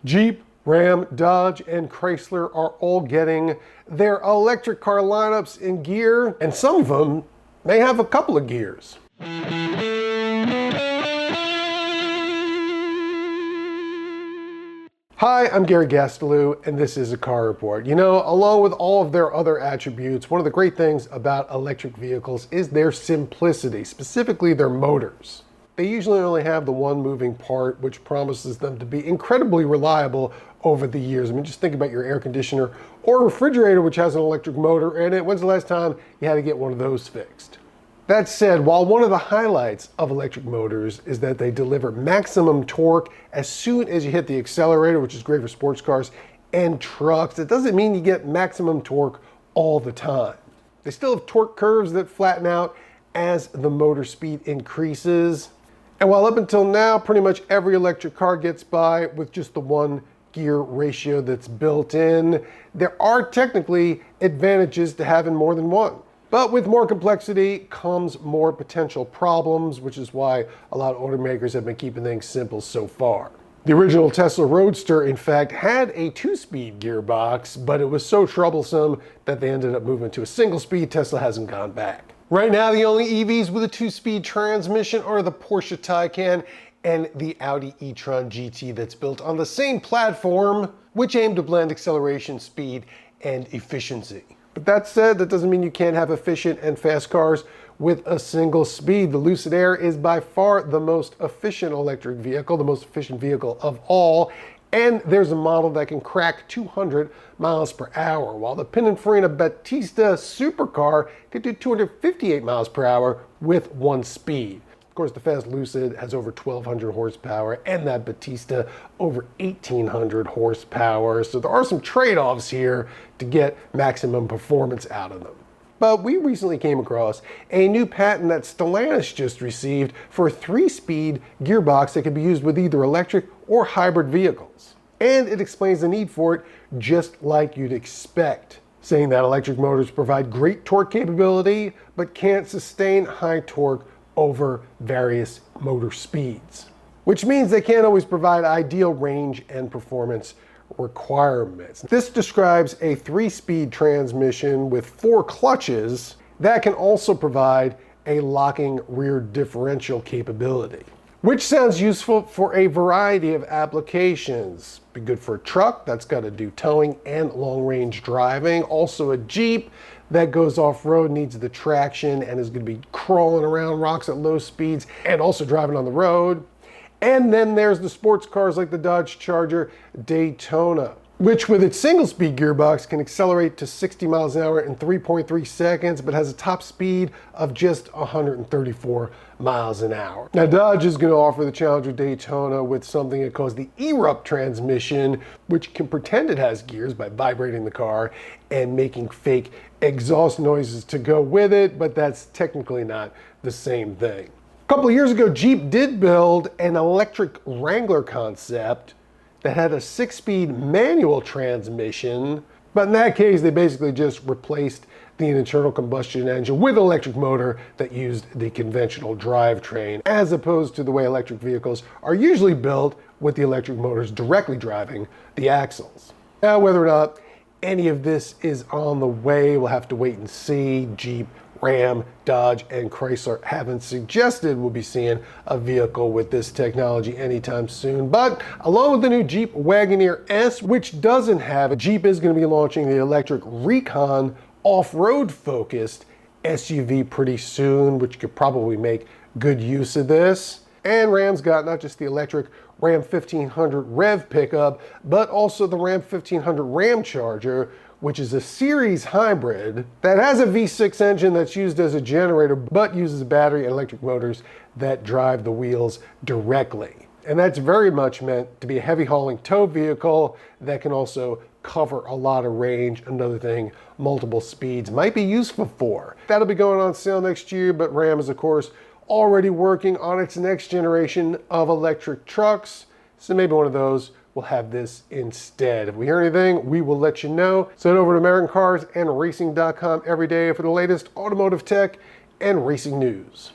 Jeep, Ram, Dodge, and Chrysler are all getting their electric car lineups in gear, and some of them may have a couple of gears. Hi, I'm Gary Gastelou, and this is a Car Report. You know, along with all of their other attributes, one of the great things about electric vehicles is their simplicity, specifically their motors. They usually only have the one moving part, which promises them to be incredibly reliable over the years. I mean, just think about your air conditioner or refrigerator, which has an electric motor in it. When's the last time you had to get one of those fixed? That said, while one of the highlights of electric motors is that they deliver maximum torque as soon as you hit the accelerator, which is great for sports cars and trucks, it doesn't mean you get maximum torque all the time. They still have torque curves that flatten out as the motor speed increases. And while up until now, pretty much every electric car gets by with just the one gear ratio that's built in, there are technically advantages to having more than one. But with more complexity comes more potential problems, which is why a lot of automakers have been keeping things simple so far. The original Tesla Roadster, in fact, had a 2-speed gearbox, but it was so troublesome that they ended up moving to a single speed. Tesla hasn't gone back. Right now, the only EVs with a 2-speed transmission are the Porsche Taycan and the Audi e-tron GT that's built on the same platform, which aim to blend acceleration, speed, and efficiency. But that said, that doesn't mean you can't have efficient and fast cars with a single speed. The Lucid Air is by far the most efficient electric vehicle, the most efficient vehicle of all, and there's a model that can crack 200 miles per hour, while the Pininfarina Battista supercar can do 258 miles per hour with one speed. Of course, the fast Lucid has over 1,200 horsepower, and that Battista over 1,800 horsepower. So there are some trade-offs here to get maximum performance out of them. But we recently came across a new patent that Stellantis just received for a 3-speed gearbox that can be used with either electric or hybrid vehicles. And it explains the need for it just like you'd expect, saying that electric motors provide great torque capability, but can't sustain high torque over various motor speeds, which means they can't always provide ideal range and performance requirements. This describes a 3-speed transmission with 4 clutches that can also provide a locking rear differential capability, which sounds useful for a variety of applications. Be good for a truck that's got to do towing and long-range driving. Also a Jeep that goes off-road, needs the traction, and is going to be crawling around rocks at low speeds and also driving on the road. And then there's the sports cars like the Dodge Charger Daytona, which with its single-speed gearbox can accelerate to 60 miles an hour in 3.3 seconds, but has a top speed of just 134 miles an hour. Now, Dodge is going to offer the Challenger Daytona with something it calls the Erupt transmission, which can pretend it has gears by vibrating the car and making fake exhaust noises to go with it, but that's technically not the same thing. A couple of years ago, Jeep did build an electric Wrangler concept that had a 6-speed manual transmission, but in that case, they basically just replaced the internal combustion engine with an electric motor that used the conventional drivetrain, as opposed to the way electric vehicles are usually built with the electric motors directly driving the axles. Now, whether or not any of this is on the way, we'll have to wait and see. Jeep, Ram, Dodge, and Chrysler haven't suggested we'll be seeing a vehicle with this technology anytime soon. But along with the new Jeep Wagoneer S, which doesn't have it, Jeep is going to be launching the electric Recon off-road focused SUV pretty soon, which could probably make good use of this. And Ram's got not just the electric Ram 1500 Rev pickup, but also the Ram 1500 Ram Charger, which is a series hybrid that has a V6 engine that's used as a generator, but uses battery and electric motors that drive the wheels directly. And that's very much meant to be a heavy hauling tow vehicle that can also cover a lot of range. Another thing multiple speeds might be useful for. That'll be going on sale next year, but Ram is of course already working on its next generation of electric trucks. So maybe one of those will have this instead. If we hear anything, we will let you know. So head over to AmericanCarsAndRacing.com every day for the latest automotive tech and racing news.